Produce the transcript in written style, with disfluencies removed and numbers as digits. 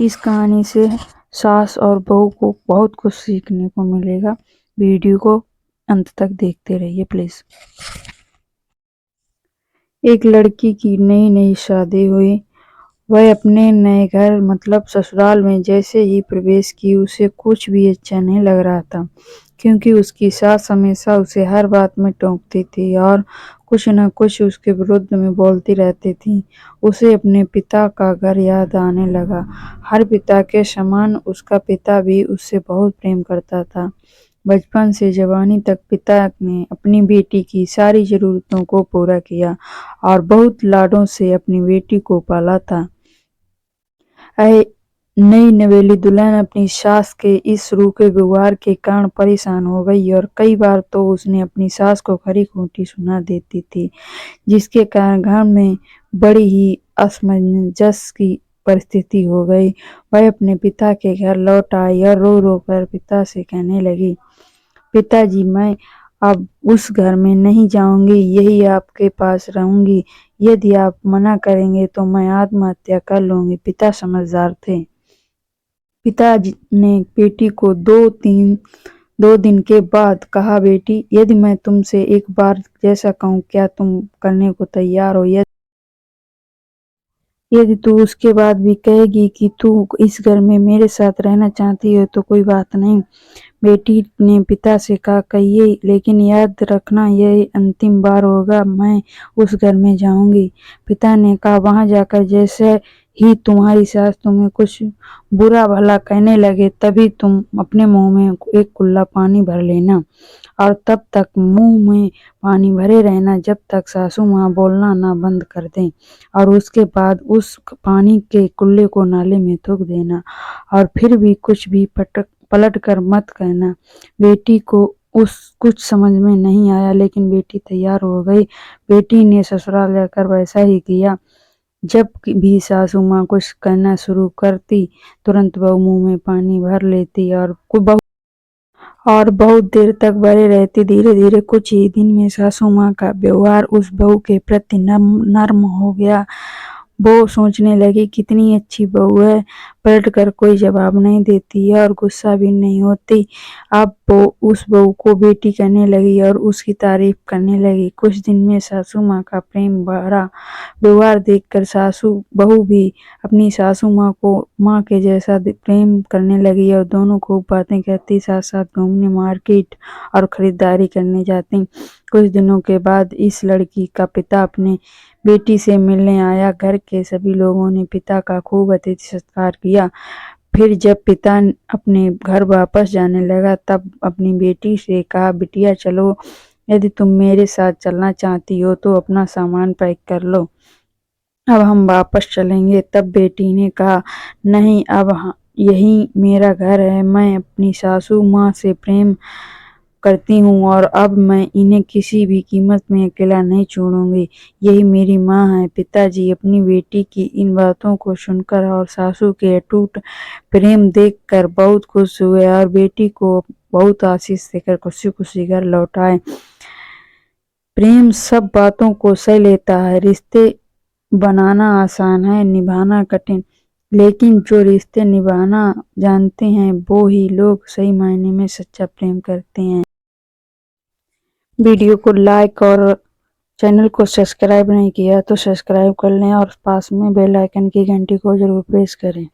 اس کہانی سے ساس اور بہو کو بہت کچھ سیکھنے کو ملے گا۔ ویڈیو کو انت تک دیکھتے رہیے پلیز۔ ایک لڑکی کی نئی شادی ہوئی۔ وہ اپنے نئے گھر مطلب سسرال میں جیسے ہی پرویش کی اسے کچھ بھی اچھا نہیں لگ رہا تھا، کیونکہ اس کی ساس ہمیشہ اسے ہر بات میں ٹوکتی تھی اور کچھ نہ کچھ اس کے وردھ میں بولتی رہتی تھی۔ اسے اپنے پتا کا گھر یاد آنے لگا۔ ہر پتا کے سمان اس کا پتا بھی اس سے بہت پریم کرتا تھا۔ بچپن سے جوانی تک پتا نے اپنی بیٹی کی ساری ضرورتوں کو پورا کیا اور بہت لاڈوں سے اپنی بیٹی کو پالا تھا۔ نئی نویلی دلہن اپنی ساس کے اس روکھے ویوہار کے کارن پریشان ہو گئی اور کئی بار تو اس نے اپنی ساس کو کھری کھوٹی سنا دیتی تھی، جس کے کارن گھر میں بڑی ہی اسمنجس کی پرستھتی ہو گئی۔ وہ اپنے پتا کے گھر لوٹ آئی اور رو رو کر پتا سے کہنے لگی، پتا جی میں اب اس گھر میں نہیں جاؤں گی، یہی آپ کے پاس رہوں گی۔ یدی آپ منع کریں گے تو میں آتم ہتیا کر لوں گی۔ پتا سمجھدار تھے۔ پتا نے بیٹی کو دو دن کے بعد کہا، بیٹی یدی میں تم سے ایک بار جیسا کہوں کیا تم کرنے کو تیار ہو؟ یدی تو اس کے بعد بھی کہے گی کہ تو اس گھر میں میرے ساتھ رہنا چاہتی ہے تو کوئی بات نہیں۔ بیٹی نے پتا سے کہا، کہیے لیکن یاد رکھنا یہ انتم بار ہوگا، میں اس گھر میں جاؤں گی۔ پتا نے کہا، وہاں جا کر جیسے ہی تمہاری ساس تمہیں کچھ برا بھلا کہنے لگے تبھی تم اپنے منہ میں ایک کلہ پانی بھر لینا اور تب تک منہ میں پانی بھرے رہنا جب تک ساسو ماں بولنا نہ بند کر دیں، اور اس کے بعد اس پانی کے کلے کو نالے میں تھوک دینا اور پھر بھی کچھ بھی پلٹ کر مت کہنا۔ بیٹی کو کچھ سمجھ میں نہیں آیا لیکن بیٹی تیار ہو گئی۔ بیٹی نے سسرال جا کر ویسا ہی کیا۔ جب بھی ساسو ماں کچھ کہنا شروع کرتی ترنت بہو منہ میں پانی بھر لیتی اور بہت دیر تک بھرے رہتی۔ دھیرے دھیرے کچھ ہی دن میں ساسو ماں کا ویوہار اس بہو کے پرتی نرم ہو گیا۔ وہ سوچنے لگی، کتنی اچھی بہو ہے، پلٹ کر کوئی جواب نہیں دیتی ہے اور غصہ بھی نہیں ہوتی۔ اب وہ اس بہو کو بیٹی کہنے لگی اور اس کی تعریف کرنے لگی۔ کچھ دن میں ساسو ماں کا پریم بھرا ویوہار دیکھ کر بہو بھی اپنی ساسو ماں کو ماں کے جیسا پریم کرنے لگی اور دونوں خوب باتیں کرتی، ساتھ ساتھ گھومنے، مارکیٹ اور خریداری کرنے جاتی۔ کچھ دنوں کے بعد اس لڑکی کا پتا اپنے بیٹی سے ملنے آیا۔ گھر کے سبھی لوگوں نے پتا کا خوب اتیتھی ستکار کیا۔ پھر جب پتا اپنے گھر واپس جانے لگا تب اپنی بیٹی سے کہا، بٹیا چلو، یدی تم میرے ساتھ چلنا چاہتی ہو تو اپنا سامان پیک کر لو، اب ہم واپس چلیں گے۔ تب بیٹی نے کہا، نہیں، اب یہی میرا گھر ہے، میں اپنی ساسو ماں سے پریم کرتی ہوں اور اب میں انہیں کسی بھی قیمت میں اکیلا نہیں چھوڑوں گی، یہی میری ماں ہے۔ پتا جی اپنی بیٹی کی ان باتوں کو سن کر اور ساسو کے اٹوٹ پریم دیکھ کر بہت خوش ہوئے اور بیٹی کو بہت آشیش دے کر خوشی خوشی گھر لوٹ آئے۔ پریم سب باتوں کو سہ لیتا ہے۔ رشتے بنانا آسان ہے، نبھانا کٹھن، لیکن جو رشتے نبھانا جانتے ہیں وہی لوگ صحیح معنی میں سچا پریم کرتے ہیں۔ ویڈیو کو لائک اور چینل کو سبسکرائب نہیں کیا تو سبسکرائب کر لیں اور پاس میں بیل آئیکن کی گھنٹی کو ضرور پریس کریں۔